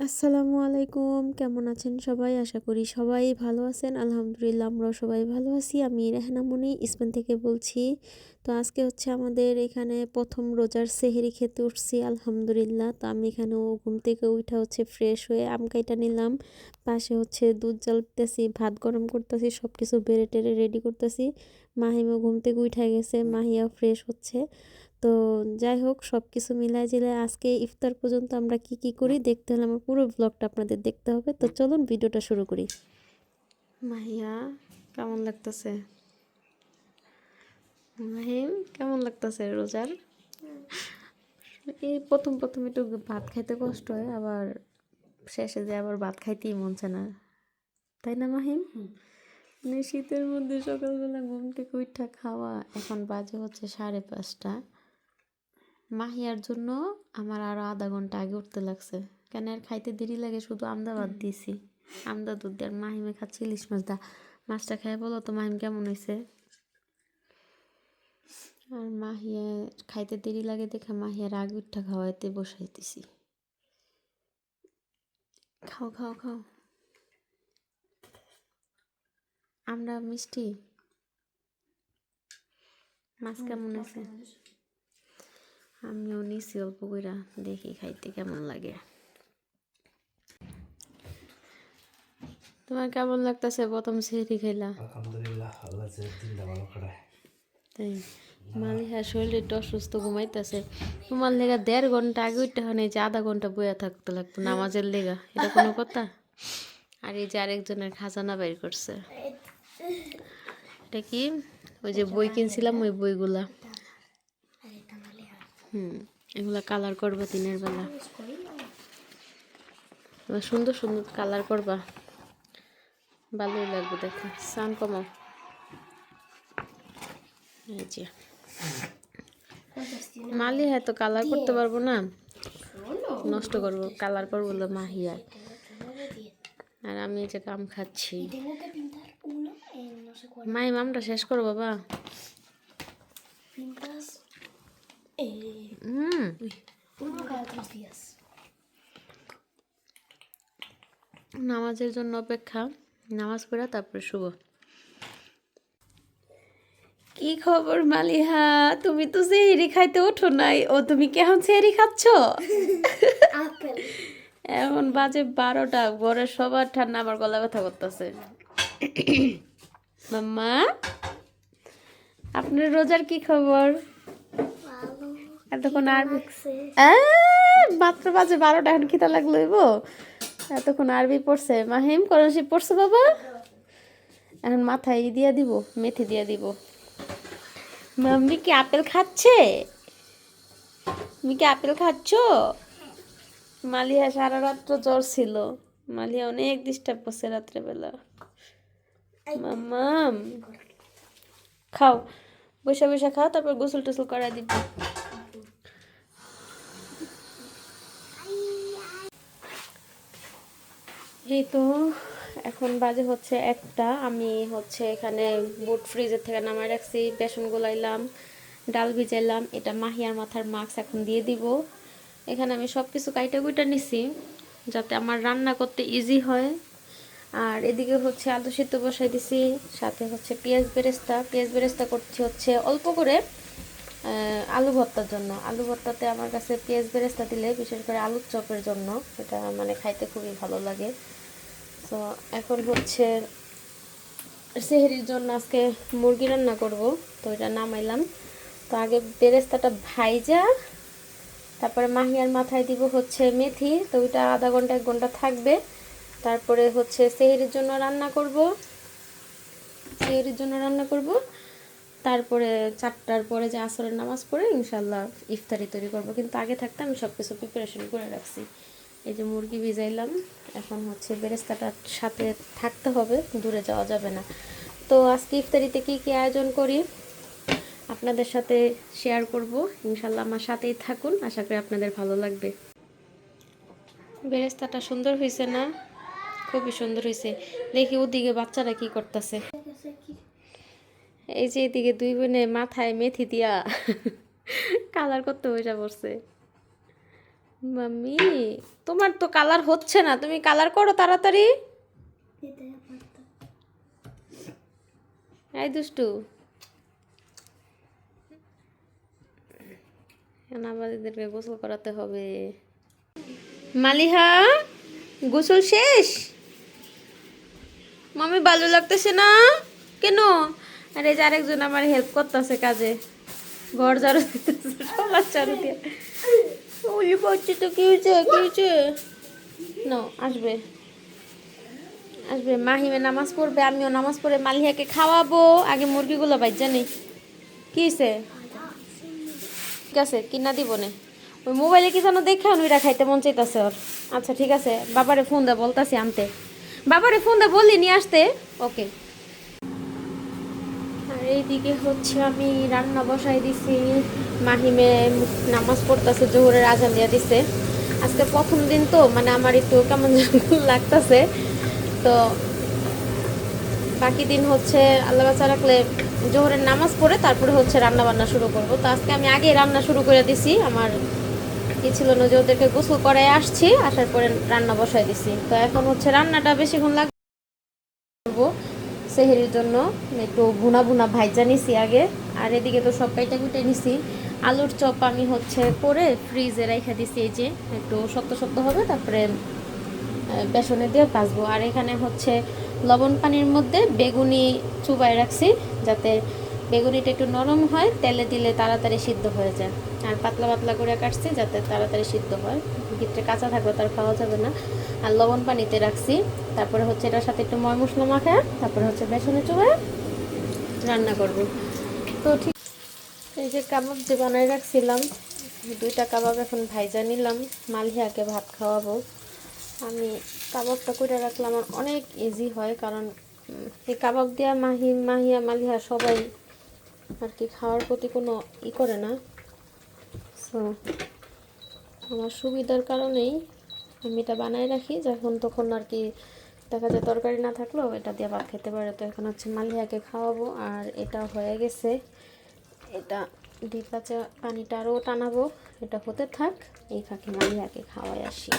আসসালামু আলাইকুম, কেমন আছেন সবাই? আশা করি সবাই ভালো আছেন। আলহামদুলিল্লাহ আমরাও সবাই ভালো আছি। আমি রেহানা মনি স্পেন থেকে বলছি। তো আজকে হচ্ছে আমাদের এখানে প্রথম রোজার সেহরি খেতে উঠছি আলহামদুলিল্লাহ। তো আমি এখানেও ঘুম থেকে উঠা হচ্ছে ফ্রেশ হয়ে আম কাইটা নিলাম। পাশে হচ্ছে দুধ জ্বালতেছি, ভাত গরম করতেছি, সব কিছু বেড়ে টেড়ে রেডি করতেছি। মাহিমও ঘুম থেকে উঠে গেছে, মাহিয়াও ফ্রেশ হচ্ছে। তো যাই হোক, সব কিছু মিলায় জিলায় আজকে ইফতার পর্যন্ত আমরা কি কি করি দেখতে হলে আমার পুরো ব্লগটা আপনাদের দেখতে হবে। তো চলুন ভিডিওটা শুরু করি। মাহিয়া, কেমন লাগতেছে? মাহিম, কেমন লাগতেছে রোজার? এই প্রথম প্রথম একটু ভাত খাইতে কষ্ট হয়, আবার শেষে যে আবার ভাত খাইতেই মন চায় না, তাই না মাহিম? মানে শীতের মধ্যে সকালবেলা ঘুম থেকে উঠা খাওয়া। এখন বাজে হচ্ছে 5:30। মাহিয়ার জন্য আমার আরো আধা ঘন্টা আগে উঠতে লাগছে, কেন এর খাইতে দেরি লাগে, শুধু আমদা ভাত দিছি, আমদা দুধ দিয়ে। আর মাহিমে খাচ্ছে ইলিশ মাছ দা। মাছটা খেয়ে বলো তো মাহিম কেমন হয়েছে? আর মাহিয়া খাইতে দেরি লাগে দেখে মাহিয়ার আগে উঠা খাওয়াইতে বসাইতেছি। খাও খাও খাও, আমরা মিষ্টি। মাছ কেমন হয়েছে? আমিও নিছি অল্প কইরা, দেখি খাইতে কেমন লাগে। তোমার কেমন লাগতেছে প্রথম সেহরি খাইলা? আলহামদুলিল্লাহ, আল্লাহ যে দিনটা ভালো কাটায়। তাই মালিহা শরীরে একটু অসুস্থ, ঘুমাইতেছে। তোমার লেগা 1.5 ঘন্টা আগে উঠতে হয় না, এই যে আধা ঘন্টা বইয়া থাকতে লাগতো নামাজের লেগা, এটা কোনো কথা? আর এই যে আরেকজনের খাজানা বের করছে, এটা কি? ওই যে বই কিনছিলাম ওই বইগুলা। এগুলা কালার করবা দিনের বেলা, এবার সুন্দর সুন্দর কালার করবা, ভালোই লাগবে দেখে। সাউন্ড কমাও। এই যে মালিহা তো কালার করতে পারবো না, নষ্ট করবো, কালার করবো বলে মাহিয়া। আর আমি এই যে কাম খাচ্ছি। মাইম, আমটা শেষ করো বাবা। নামাজের জন্য অপেক্ষা, নামাজ পড়া তারপরে শুভ। কি খবর মালিহা? তুমি তো সেহরি খাইতে ওঠো নাই, ও তুমি কেমন সেহরি খাচ্ছ? এখন বাজে 12টা, ঘরের সবার ঠান্ডা, আমার গলা ব্যথা করতেছে। মাম্মা, আপনার রোজার কি খবর? এতক্ষণ আরবি মাত্র বাজে 12টা, এখন খিদা লাগলো ইবো। এতক্ষণ আরবি পড়ছে মাহিম, কোরআন শরীফ পড়ছে বাবা। এখন মাথায় দিয়া দিব, মেথি দিয়া দিব। মাম্মি কি আপেল খাচ্ছে? তুমি কি আপেল খাচ্ছ? মালিহা সারা রাত্র জ্বর ছিল, মালিহা অনেক ডিস্টার্ব করছে রাত্রেবেলা। মাম্মাম, খাও, বসে বসে খাও, তারপর গোসল টোসল করা দিব। এই তো এখন বাজে হচ্ছে 1টা। আমি হচ্ছে এখানে বুট ফ্রিজের থেকে নামায় রাখছি, বেসন গোলাইলাম, ডাল ভিজাইলাম। এটা মাহিয়ার মাথার মাস্ক এখন দিয়ে দিব। এখানে আমি সব কিছু কাইটা কুইটা নিছি যাতে আমার রান্না করতে ইজি হয়। আর এদিকে হচ্ছে আলু সিদ্ধ বসাই দিছি, সাথে হচ্ছে পেঁয়াজ বেরেস্তা করছি হচ্ছে অল্প করে আলু ভর্তার জন্য। আলু ভর্তাতে আমার কাছে পেঁয়াজ বেরেস্তা দিলে, বিশেষ করে আলুর চপের জন্য, এটা মানে খাইতে খুবই ভালো লাগে। তো এখন হচ্ছে সেহরির জন্য আজকে মুরগি রান্না করব, তো এটা নামাইলাম। তো আগে বেরেস্তাটা ভাইজা তারপরে মাহিয়ার মাথায় দিব হচ্ছে মেথি, তো ওইটা আধা ঘন্টা 1 ঘন্টা থাকবে। তারপরে হচ্ছে সেহরির জন্য রান্না করব। তারপরে 4টার পরে যে আসরের নামাজ পড়ে ইনশাল্লাহ ইফতারি তৈরি করব। কিন্তু আগে থাকতে আমি সব কিছু প্রিপারেশন করে রাখছি। এই যে মুরগি ভিজাইলাম, এখন হচ্ছে বেরেস্তাটার সাথে থাকতে হবে, দূরে যাওয়া যাবে না। তো আজকে ইফতারিতে কী কী আয়োজন করি আপনাদের সাথে শেয়ার করব ইনশাল্লাহ, আমার সাথেই থাকুন, আশা করি আপনাদের ভালো লাগবে। বেরেস্তাটা সুন্দর হয়েছে না? খুবই সুন্দর হয়েছে। দেখি ওদিকে বাচ্চারা কি করতেছে। এই যে এদিকে 2 বোনে মাথায় মেথি দিয়া কালার করতে বসে পড়ছে। মাম্মি তোমার তো কালার হচ্ছে না, তুমি কালার করো তাড়াতাড়ি। এই দুষ্টু, এখন আবার এদেরকে গোসল করাতে হবে। মালিহা গোসল শেষ? মামি ভালো লাগতেছে না কেন? আরে যে আরেকজন আমার হেল্প করতেছে কাজে, ঘর ঝাড়ু দিতেছে, সবার ঝাড়ু দিয়ে। ওই বাচ্চা তো কি হয়েছে, কি হয়েছে? না আসবে, আসবে। মাহিমে নামাজ পড়বে, আমিও নামাজ পড়ে মালিহাকে খাওয়াবো। আগে মুরগিগুলো বাইর জানি কি হয়েছে। ঠিক আছে কিনা দিব নে, ওই মোবাইলে কি যেন দেখে ওইটা খাইতে মন চাইতেছে ওর। আচ্ছা ঠিক আছে, বাবারে ফোন দে, বলতাছি আনতে। বাবারে ফোন দে, বললি নিয়ে আসতে। ওকে। আর এইদিকে হচ্ছে আমি রান্না বসাই দিছি। মাহিমে নামাজ পড়তেছে, জোহরের আজান দিয়া দিছে। আজকে প্রথম দিন তো মানে আমার একটু কেমন লাগতেছে। তো বাকি দিন হচ্ছে আল্লাহ বাঁচা রাখলে জোহরের নামাজ পড়ে তারপরে হচ্ছে রান্না বান্না শুরু করব। তো আজকে আমি আগে রান্না শুরু করে দিছি। আমার কি ছিল না যে ওদেরকে গোসল করায় আসছি, আসার পরে রান্না বসাই দিছি। তো এখন হচ্ছে রান্নাটা বেশিক্ষণ লাগবে করবো সেহেরির জন্য। একটু ভুনা ভুনা ভাইজা নিছি আগে। আর এদিকে তো সব কাইটা কুটে নিছি। আলুর চপ আমি হচ্ছে করে ফ্রিজে রেখে দিছি, এই যে একটু শক্ত শক্ত হবে, তারপরে বেসনে দিয়ে ভাজবো। আর এখানে হচ্ছে লবণ পানির মধ্যে বেগুনি চুবাই রাখছি, যাতে বেগুনিটা একটু নরম হয়, তেলে দিলে তাড়াতাড়ি সিদ্ধ হয়ে যায়। আর পাতলা পাতলা করে কাটছি যাতে তাড়াতাড়ি সিদ্ধ হয়, ভিতরে কাঁচা থাকবে তার খাওয়া যাবে না। আর লবণ পানিতে রাখছি। তারপরে হচ্ছে এটার সাথে একটু ময় মশলা মাখা, তারপরে হচ্ছে বেসনে চুবাই রান্না করব। তো ঠিক এই যে কাবাব যে বানাই রাখছিলাম, 2টা কাবাব এখন ভাইজা নিলাম, মালিহাকে ভাত খাওয়াবো। আমি কাবাবটা করে রাখলে আমার অনেক ইজি হয়, কারণ এই কাবাব দেওয়া মাহিয়া মালিহা সবাই আর কি খাওয়ার প্রতি কোনো করে না। সো আমার সুবিধার কারণেই আমি এটা বানাই রাখি, যখন তখন আর কি দেখা যায় তরকারি না থাকলেও এটা দিয়ে ভাত খেতে পারে। তো এখন হচ্ছে মালিহাকে খাওয়াবো। আর এটা হয়ে গেছে, এটা ডিপাচা পানিটা আরও টানাবো। এটা হতে থাক, এই ফাঁকে মালিহাকে খাওয়াই আসি।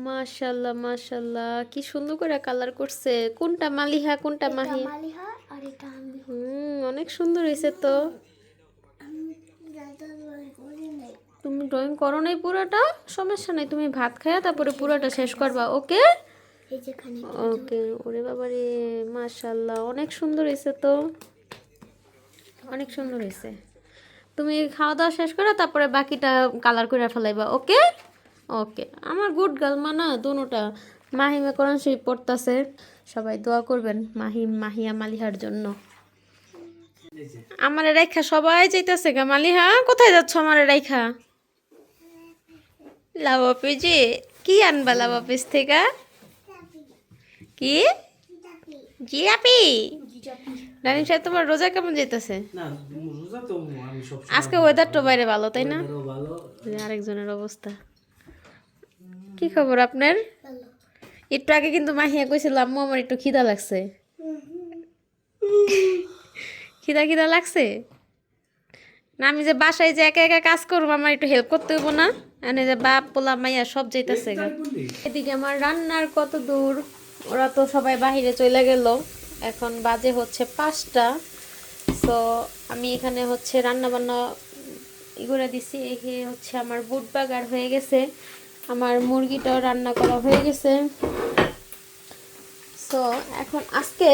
মাশাআল্লাহ মাশাআল্লাহ, কি সুন্দর করে কালার করছে। কোনটা মালিহা কোনটা মাহি? মালিহা আর এটা আমি। অনেক সুন্দর হয়েছে তো। তুমি ড্রয়িং করো নাই পুরোটা, সমস্যা নাই, তুমি ভাত খায়া তারপরে পুরোটা শেষ করবা। ওকে এই যেখানে ওকে। ওরে বাবা রে, মাশাআল্লাহ অনেক সুন্দর হয়েছে তো, অনেক সুন্দর হয়েছে। তুমি খাওয়া দাওয়া শেষ করো, তারপরে বাকিটা কালার করে ফেলাইবা। ওকে ওকে, আমার গুড গার্ল মানা দোনোটা। মাহিমে কোরআন শরীফ পড়তাছে, সবাই দোয়া করবেন মাহিম মাহিয়া মালিহার জন্য। আমারে রাইখা সবাই যাইতেছে গা। মালিহা কোথায় যাচ্ছ আমারে রাইখা? লাভ অফিসে কি আনবা? লাভ অফিস থেকে কি জিলাপি? রানিম সাহেব তোমার রোজা কেমন যেতেছে? না রোজা তো আমি সব আজকে ওয়েদারটা বাইরে ভালো, তাই না? সময় ভালো। আরেকজনের অবস্থা কি খবর আপনার? একটু আগে কিন্তু মাহিয়া কইছিল আম্মু আমার একটু খিদা লাগছে। খিদা খিদা লাগছে না? আমি যে বাসায় যে একা একা কাজ করবো, আমার একটু হেল্প করতে হইব না? এনে যে বাপ পোলা মাইয়া সব যাইতেছে গা। এদিকে আমার রান্নার কত দূর, ওরা তো সবাই বাহিরে চলে গেল। এখন বাজে হচ্ছে 5টা। সো আমি এখানে হচ্ছে রান্না বান্না করে দিছি। এখানে হচ্ছে আমার বুট বাগার হয়ে গেছে, আমার মুরগিটাও রান্না করা হয়ে গেছে। সো এখন আজকে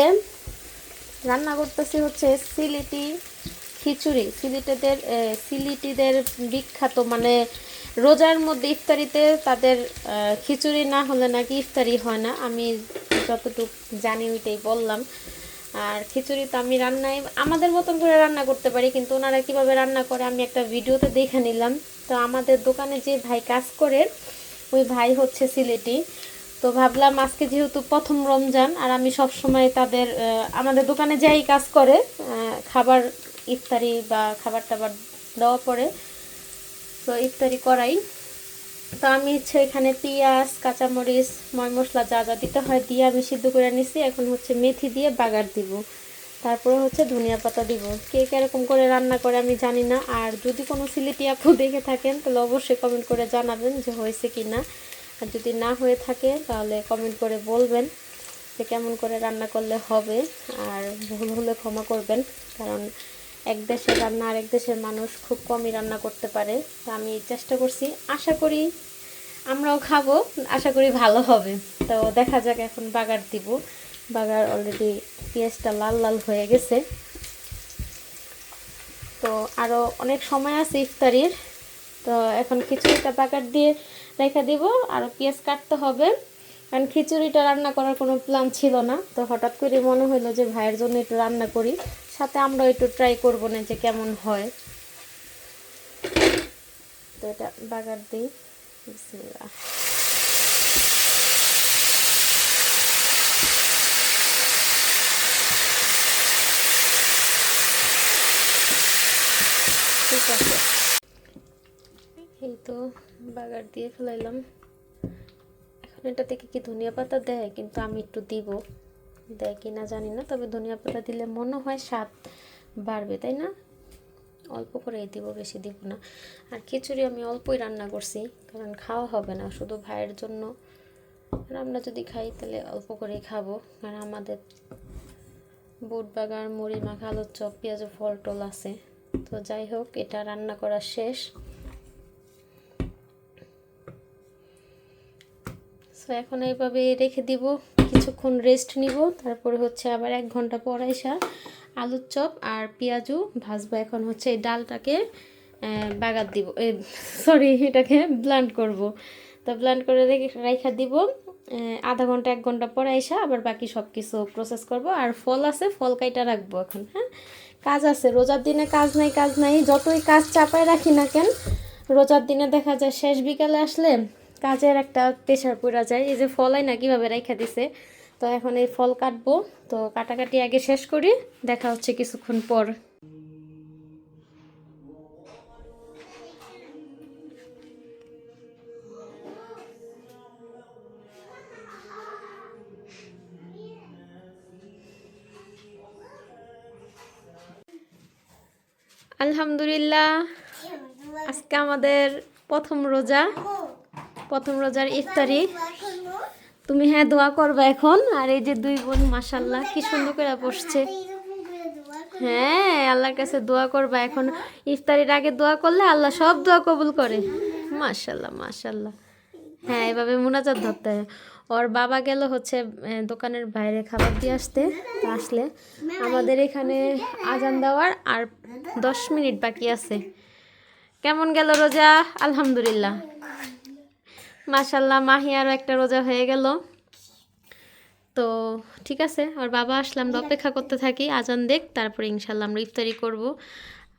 রান্না করতেছি হচ্ছে সিলেটি খিচুড়ি। সিলেটিদের বিখ্যাত, মানে রোজার মধ্যে ইফতারিতে তাদের খিচুড়ি না হলে নাকি ইফতারি হয় না। আমি যতটুকু জানি ওইটাই বললাম। আর খিচুড়ি তো আমি রান্নায় আমাদের মতন করে রান্না করতে পারি, কিন্তু ওনারা কীভাবে রান্না করে আমি একটা ভিডিওতে দেখে নিলাম। তো আমাদের দোকানে যে ভাই কাজ করে, ওই ভাই হচ্ছে সিলেটি। তো ভাবলাম আজকে যেহেতু প্রথম রমজান, আর আমি সব সময় তাদের আমাদের দোকানে যাই কাজ করে খাবার ইফতারি বা খাবার টাবার দেওয়া পরে, তো ইফতারি করাই। তো আমি হচ্ছে এখানে পেঁয়াজ কাঁচামরিচ ময় মশলা যা যা দিতে হয় দিয়ে আমি সিদ্ধ করে নিছি। এখন হচ্ছে মেথি দিয়ে বাগার দিব। তারপরে হচ্ছে ধনিয়া পাতা দিব। কে কিরকম করে রান্না করে আমি জানি না। আর যদি কোনো সিলেটি আপু দেখে থাকেন তাহলে অবশ্যই কমেন্ট করে জানাবেন যে হয়েছে কি না। আর যদি না হয়ে থাকে তাহলে কমেন্ট করে বলবেন যে কেমন করে রান্না করলে হবে। আর ভুল হলে ক্ষমা করবেন, কারণ এক দেশের রান্না আর এক দেশের মানুষ খুব কমই রান্না করতে পারে। তো আমি চেষ্টা করছি, আশা করি আমরাও খাবো, আশা করি ভালো হবে। তো দেখা যাক, এখন বাগার দিব। বাগার অলরেডি পেঁয়াজটা লাল লাল হয়ে গেছে। তো আরও অনেক সময় আছে ইফতারির। তো এখন খিচুড়িটা বাগার দিয়ে রেখে দিব, আরও পেঁয়াজ কাটতে হবে। কারণ খিচুড়িটা রান্না করার কোনো প্ল্যান ছিল না, তো হঠাৎ করে মনে হলো যে ভাইয়ের জন্য একটু রান্না করি, সাথে আমরা একটু ট্রাই করবো না যে কেমন হয়। তো এটা বাগার দিই। বিসমিল্লাহ। ঠিক আছে, এই তো বাগার দিয়ে ফেলাইলাম। এখন এটা থেকে কি ধনিয়া পাতা দেয়, কিন্তু আমি একটু দিব, দেয় কি না জানি না। তবে ধনিয়া পাতা দিলে মনে হয় স্বাদ বাড়বে, তাই না? অল্প করেই দিব, বেশি দিব না। আর খিচুড়ি আমি অল্পই রান্না করছি, কারণ খাওয়া হবে না, শুধু ভাইয়ের জন্য। আর আমরা যদি খাই তাহলে অল্প করেই খাবো, কারণ আমাদের বুট বাগার, মুড়ি মাখা, আলুর চপ, পেঁয়াজ, ফল টল আছে। তো যাই হোক, এটা রান্না করা শেষ। সো এখন এইভাবে রেখে দিব, কিছুক্ষণ রেস্ট নিব। তারপরে হচ্ছে আবার 1 ঘন্টা পর আইসা আলুর চপ আর পেঁয়াজু ভাজবো। এখন হচ্ছে এই ডালটাকে বাগার দিব, সরি, এটাকে ব্লেন্ড করব। তো ব্লেন্ড করে রেখে দিব। আধা ঘন্টা 1 ঘন্টা পরে আইসা আবার বাকি সব কিছু প্রসেস করব। আর ফল আছে, ফল কাইটা রাখবো এখন। হ্যাঁ, কাজ আছে, রোজার দিনে কাজ নাই, যতই কাজ চাপায় রাখি না কেন, রোজার দিনে দেখা যায় শেষ বিকালে আসলে কাজের একটা প্রেশার পড়া যায়। এই যে ফলাই না কীভাবে রেখে দিছে। তো এখন এই ফল কাটবো, তো কাটাকাটি আগে শেষ করি, দেখা হচ্ছে কিছুক্ষণ পর। আলহামদুলিল্লাহ, আজকে আমাদের প্রথম রোজার ইফতারি। তুমি হ্যাঁ দোয়া করবে এখন। আর এই যে 2 বোন মাশাল্লাহ কি সুন্দর করে বসছে। হ্যাঁ, আল্লাহর কাছে দোয়া করবা এখন। ইফতারির আগে দোয়া করলে আল্লাহ সব দোয়া কবুল করে। মাশাল্লাহ মাশাল্লাহ। হ্যাঁ, এভাবে মুনাজাত ধরতে হয়। ওর বাবা গেল হচ্ছে দোকানের বাইরে খাবার দিয়ে আসতে। তো আসলে আমাদের এখানে আজান দেওয়ার আর 10 মিনিট বাকি আছে। কেমন গেল রোজা? আলহামদুলিল্লাহ, মাশাল্লাহ। মাহি আরও একটা রোজা হয়ে গেল। তো ঠিক আছে, আর বাবা আসলে আমরা অপেক্ষা করতে থাকি আজান দেখ, তারপরে ইনশাল্লাহ আমরা ইফতারি করব।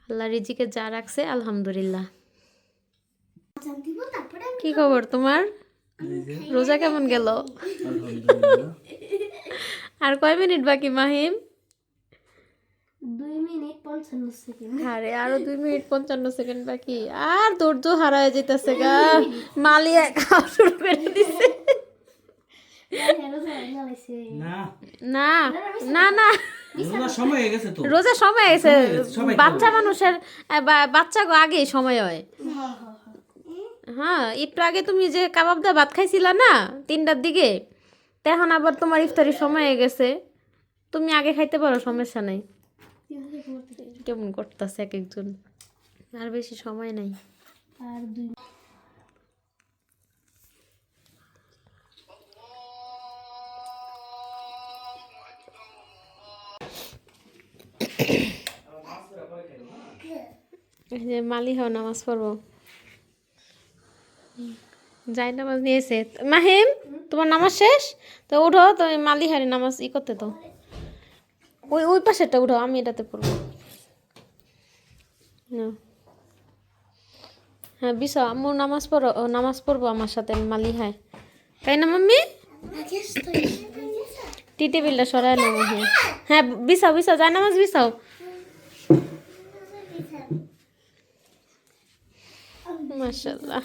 আল্লাহ রিজিকে যা রাখছে আলহামদুলিল্লাহ। কি খবর তোমার? রোজা কেমন গেল? আলহামদুলিল্লাহ। আর কয় মিনিট বাকি মাহিম? 2 minute 55 second. আরে আরো 2 মিনিট 55 সেকেন্ড বাকি। আর ধৈর্য হারায় যেতেছে গা, মালিয়া খাওয়া শুরু করে দিছে। না, না না না, রোজার সময় হয়ে গেছে তো। রোজা সময় গেছে। সবাই বাচ্চা মানুষের বাচ্চা গো আগে সময় হয়। হ্যাঁ, একটু আগে তুমি যে কাবাব দা ভাত খাইছিলা না 3টার দিকে, তখন আবার তোমার ইফতারির সময় হয়ে গেছে। তুমি আগে খাইতে পারো, সমস্যা নাই। কেমন করতেছে এক একজন। আর বেশি সময় নাই। আর 2 এই যে মালিহাও নামাজ পড়বো, যাই নামাজ নিয়েছে। মাহিম, তোমার নামাজ শেষ? তো উঠো, তো মালিহারি নামাজ করতে তো ওই ওই পাশেরটা উঠো, আমি এটাতে পড়বো। নাও। হ্যাঁ, বিশা আম্মু নামাজ পড়বো আমার সাথে মালিহায়, তাই না মাম্মি? টি টেবিলটা সরায় নাও মাহি। হ্যাঁ, বিছাও যায় নামাজ বিছাও। মাশাআল্লাহ।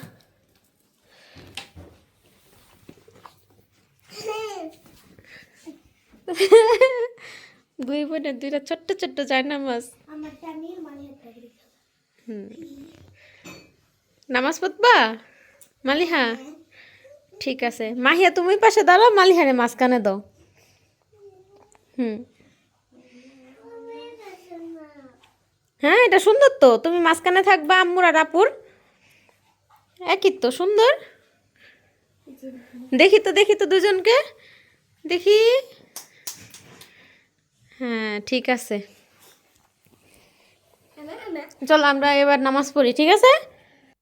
দুই বোনের দুইটা ছোট্ট ছোট্ট জায়নামাজ। আমার টানির মানে একটা রেখা। হুম, নামাজ পড়বা মালিহা? ঠিক আছে, মাহিয়া তুমি পাশে দাঁড়াও, মালিহারে মাঝখানে দাও। হুম, হ্যাঁ এটা সুন্দর তো, তুমি মাঝখানে থাকবা, আম্মুর আর আপুর একই তো সুন্দর। দেখি তো দেখি তো দুজনকে দেখি। হ্যাঁ ঠিক আছে, চলো আমরা এবার নামাজ পড়ি, ঠিক আছে?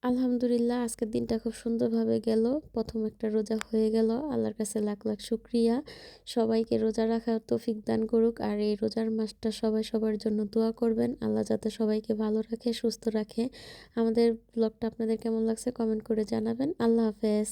আলহামদুলিল্লাহ, আজকের দিনটা খুব সুন্দরভাবে গেল। প্রথম একটা রোজা হয়ে গেল। আল্লাহর কাছে লাখ লাখ শুক্রিয়া। সবাইকে রোজা রাখার তৌফিক দান করুক। আর এই রোজার মাসটা সবাই সবার জন্য দোয়া করবেন, আল্লাহ যাতে সবাইকে ভালো রাখে, সুস্থ রাখে। আমাদের ব্লগটা আপনাদের কেমন লাগছে কমেন্ট করে জানাবেন। আল্লাহ হাফেজ।